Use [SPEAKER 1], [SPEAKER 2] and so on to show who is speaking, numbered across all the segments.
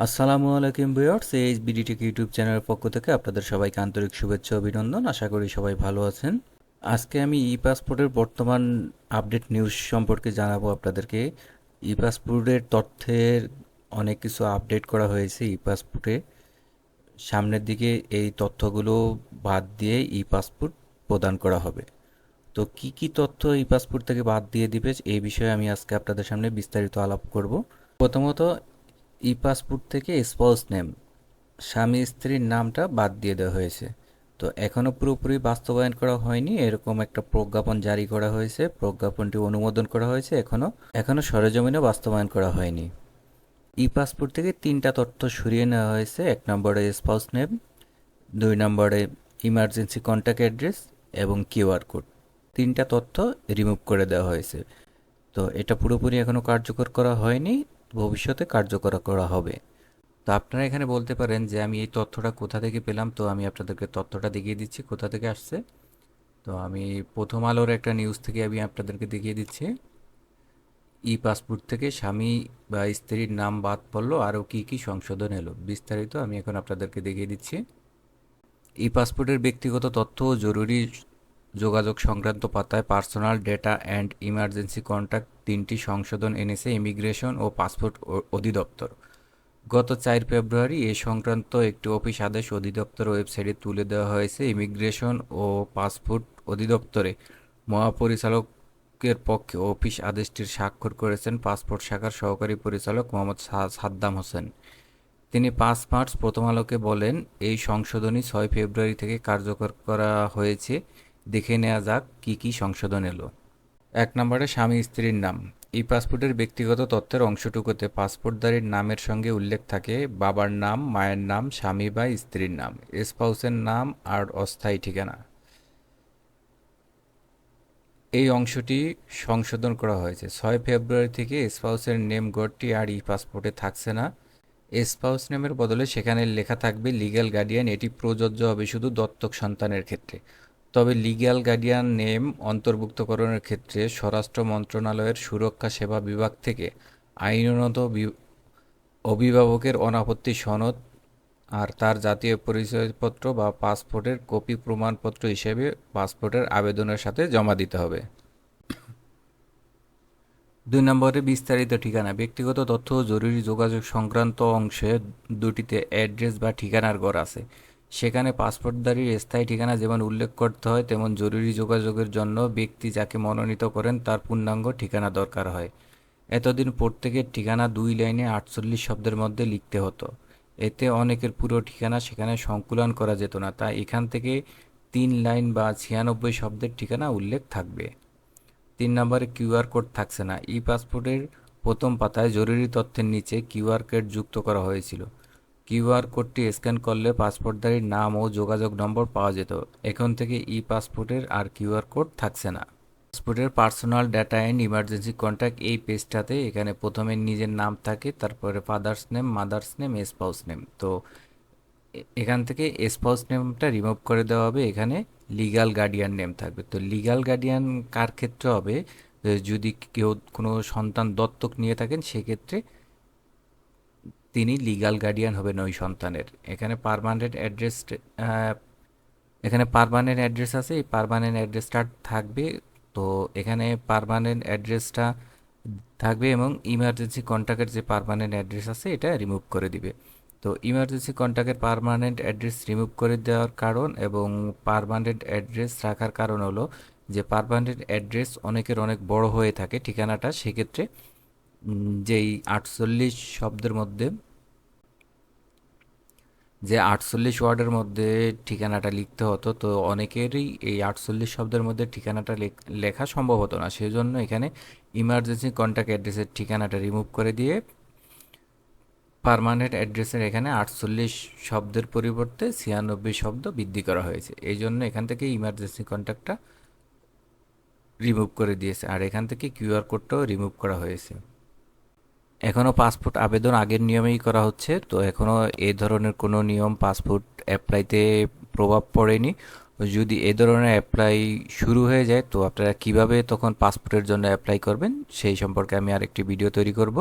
[SPEAKER 1] আসসালামু আলাইকুম ভিউয়ার্স, এই বিডিটেক ইউটিউব চ্যানেলের পক্ষ থেকে আপনাদের সবাইকে আন্তরিক শুভেচ্ছা অভিনন্দন। আশা করি সবাই ভালো আছেন। আজকে আমি ই পাসপোর্টের বর্তমান আপডেট নিউজ সম্পর্কে জানাবো আপনাদেরকে। ই পাসপোর্টের তথ্যের অনেক কিছু আপডেট করা হয়েছে ই পাসপোর্টে। সামনের দিকে এই তথ্যগুলো বাদ দিয়ে ই পাসপোর্ট প্রদান করা হবে। তো কি কি তথ্য ই পাসপোর্ট থেকে বাদ দিয়ে দিবে এই বিষয়ে আমি আজকে আপনাদের সামনে বিস্তারিত আলাপ করব। প্রথমত, ই পাসপোর্ট থেকে স্পাউস নেম, স্বামী স্ত্রীর নামটা বাদ দিয়ে দেওয়া হয়েছে। তো এখনও পুরোপুরি বাস্তবায়ন করা হয়নি, এরকম একটা প্রজ্ঞাপন জারি করা হয়েছে, প্রজ্ঞাপনটি অনুমোদন করা হয়েছে, এখনও সরেজমিনে বাস্তবায়ন করা হয়নি। ই পাসপোর্ট থেকে তিনটা তথ্য সরিয়ে নেওয়া হয়েছে। 1 নম্বরে স্পাউস নেম, 2 নম্বরে ইমার্জেন্সি কন্ট্যাক্ট অ্যাড্রেস এবং কিউআর কোড। তিনটা তথ্য রিমুভ করে দেওয়া হয়েছে। তো এটা পুরোপুরি এখনও কার্যকর করা হয়নি, ভবিষ্যতে কার্যকর করা হবে। তো আপনারা এখানে বলতে পারেন যে আমি এই তথ্যটা কোথা থেকে পেলাম। তো আমি আপনাদেরকে তথ্যটা দেখিয়ে দিচ্ছি কোথা থেকে আসছে। তো আমি প্রথম আলোর একটা নিউজ থেকে আমি আপনাদেরকে দেখিয়ে দিচ্ছি। ই পাসপোর্ট থেকে স্বামী বা স্ত্রীর নাম বাদ পড়লো, আরও কি কি সংশোধন এলো, বিস্তারিত আমি এখন আপনাদেরকে দেখিয়ে দিচ্ছি। ই পাসপোর্টের ব্যক্তিগত তথ্য ও জরুরি যোগাযোগ সংক্রান্ত পাতায় personal data and emergency contact তিনটি সংশোধন এনেছে ইমিগ্রেশন ও পাসপোর্ট অধিদপ্তর। গত 4 ফেব্রুয়ারি এ সংক্রান্ত একটি অফিস আদেশ অধিদপ্তর ওয়েবসাইটে তুলে দেওয়া হয়েছে। ইমিগ্রেশন ও পাসপোর্ট অধিদপ্তরে মহাপরিচালকের পক্ষে অফিস আদেশটির স্বাক্ষর করেছেন পাসপোর্ট শাখার সহকারী পরিচালক মোহাম্মদ সাদ্দাম হোসেন। তিনি 5 মার্চ প্রথম আলোকে বলেন, এই সংশোধনী 6 ফেব্রুয়ারি থেকে কার্যকর করা হয়েছে। দেখে নেওয়া যাক কি কি সংশোধন এলো। 1 নম্বরে স্বামী স্ত্রীর নাম। ই পাসপোর্টের ব্যক্তিগত তথ্যের অংশটুকুতে পাসপোর্টধারীর নামের সঙ্গে উল্লেখ থাকে বাবার নাম, মায়ের নাম, স্বামী বা স্ত্রীর নাম, স্পাউসের নাম আর অস্থায়ী ঠিকানা। এই অংশটি সংশোধন করা হয়েছে। 6 ফেব্রুয়ারি থেকে স্পাউসের নেম গড়টি আর ই পাসপোর্টে থাকছে না। স্পাউস নেমের বদলে সেখানে লেখা থাকবে লিগ্যাল গার্ডিয়ান। এটি প্রযোজ্য হবে শুধু দত্তক সন্তানের ক্ষেত্রে। তবে লিগ্যাল গার্ডিয়ান নেম অন্তর্ভুক্তকরণের ক্ষেত্রে স্বরাষ্ট্র মন্ত্রণালয়ের সুরক্ষা সেবা বিভাগ থেকে আইনত অভিভাবকের অনাপত্তি সনদ আর তার জাতীয় পরিচয়পত্র বা পাসপোর্টের কপি প্রমাণপত্র হিসেবে পাসপোর্টের আবেদনের সাথে জমা দিতে হবে। 2 নম্বরে বিস্তারিত ঠিকানা। ব্যক্তিগত তথ্য ও জরুরি যোগাযোগ সংক্রান্ত অংশে দুটিতে অ্যাড্রেস বা ঠিকানার ঘর আছে। সেখানে পাসপোর্টধারীর স্থায়ী ঠিকানা যেমন উল্লেখ করতে হয়, তেমন জরুরি যোগাযোগের জন্য ব্যক্তি যাকে মনোনীত করেন তার পূর্ণাঙ্গ ঠিকানা দরকার হয়। এতদিন প্রত্যেকের ঠিকানা 2 লাইনে 48 শব্দের মধ্যে লিখতে হতো। এতে অনেকের পুরো ঠিকানা সেখানে সংকুলন করা যেত না, তাই এখান থেকে 3 লাইন বা 96 শব্দের ঠিকানা উল্লেখ থাকবে। 3 নম্বরে কিউআর কোড থাকছে না। ই পাসপোর্টের প্রথম পাতায় জরুরি তথ্যের নিচে কিউআর কোড যুক্ত করা হয়েছিল। কিউআর কোডটি স্ক্যান করলে পাসপোর্টধারীর নাম ও যোগাযোগ নম্বর পাওয়া যেত। এখন থেকে ই পাসপোর্টের আর কিউআর কোড থাকছে না। পাসপোর্টের personal data and emergency contact এই পেজটাতে এখানে প্রথমে নিজের নাম থাকে, তারপরে father's name, mother's name, spouse name. তো এখান থেকে স্পাউস নেমটা রিমুভ করে দেওয়া হবে, এখানে লিগ্যাল গার্ডিয়ান নেম থাকবে। তো লিগ্যাল গার্ডিয়ান কার ক্ষেত্রে হবে? যদি কেউ কোনো সন্তান দত্তক নিয়ে থাকেন সেক্ষেত্রে তিনি লিগ্যাল গার্ডিয়ান হবেন ওই সন্তানের। এখানে পার্মানেন্ট অ্যাড্রেস আছে, এই পার্মানেন্ট অ্যাড্রেসটা থাকবে। তো এখানে পার্মানেন্ট অ্যাড্রেসটা থাকবে এবং ইমার্জেন্সি কন্ট্যাক্টের যে পার্মানেন্ট অ্যাড্রেস আছে এটা রিমুভ করে দিবে। তো ইমার্জেন্সি কন্ট্যাক্টের পার্মানেন্ট অ্যাড্রেস রিমুভ করে দেওয়ার কারণ এবং পার্মানেন্ট অ্যাড্রেস রাখার কারণ হলো যে পার্মানেন্ট অ্যাড্রেস অনেকের অনেক বড় হয়ে থাকে ঠিকানাটা, সেক্ষেত্রে যেই 48 শব্দের মধ্যে, যে 48 ওয়ার্ডের মধ্যে ঠিকানাটা লিখতে হতো, তো অনেকেরই এই 48 শব্দের মধ্যে ঠিকানাটা লেখা সম্ভব হতো না। সেই জন্য এখানে ইমার্জেন্সি কন্ট্যাক্ট অ্যাড্রেসের ঠিকানাটা রিমুভ করে দিয়ে পার্মানেন্ট অ্যাড্রেসের এখানে 48 শব্দের পরিবর্তে 96 শব্দ বৃদ্ধি করা হয়েছে। এই জন্য এখান থেকে ইমার্জেন্সি কন্ট্যাক্টটা রিমুভ করে দিয়েছে, আর এখান থেকে কিউআর কোডটাও রিমুভ করা হয়েছে। এখনও পাসপোর্ট আবেদন আগের নিয়মেই করা হচ্ছে। তো এখনও এ ধরনের কোনো নিয়ম পাসপোর্ট অ্যাপ্লাইতে প্রভাব পড়েনি। যদি এ ধরনের অ্যাপ্লাই শুরু হয়ে যায় তো আপনারা কিভাবে তখন পাসপোর্টের জন্য অ্যাপ্লাই করবেন সেই সম্পর্কে আমি আরেকটি ভিডিও তৈরি করব।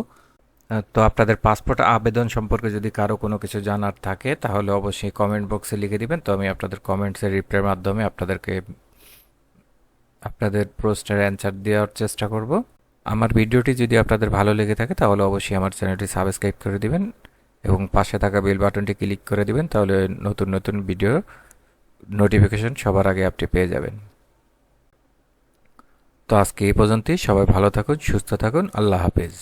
[SPEAKER 1] তো আপনাদের পাসপোর্ট আবেদন সম্পর্কে যদি কারো কোনো কিছু জানার থাকে তাহলে অবশ্যই কমেন্ট বক্সে লিখে দিবেন, তো আমি আপনাদের কমেন্টসের রিপ্লাইয়ের মাধ্যমে আপনাদেরকে আপনাদের প্রশ্নের অ্যান্সার দেওয়ার চেষ্টা করব। আমার ভিডিওটি যদি আপনাদের ভালো লেগে থাকে তাহলে অবশ্যই আমার চ্যানেলটি সাবস্ক্রাইব করে দিবেন এবং পাশে থাকা বেল বাটনটি ক্লিক করে দিবেন, তাহলে নতুন নতুন ভিডিও নোটিফিকেশন সবার আগে আপনি পেয়ে যাবেন। তো আজকে এই পর্যন্তই, সবাই ভালো থাকুন, সুস্থ থাকুন, আল্লাহ হাফেজ।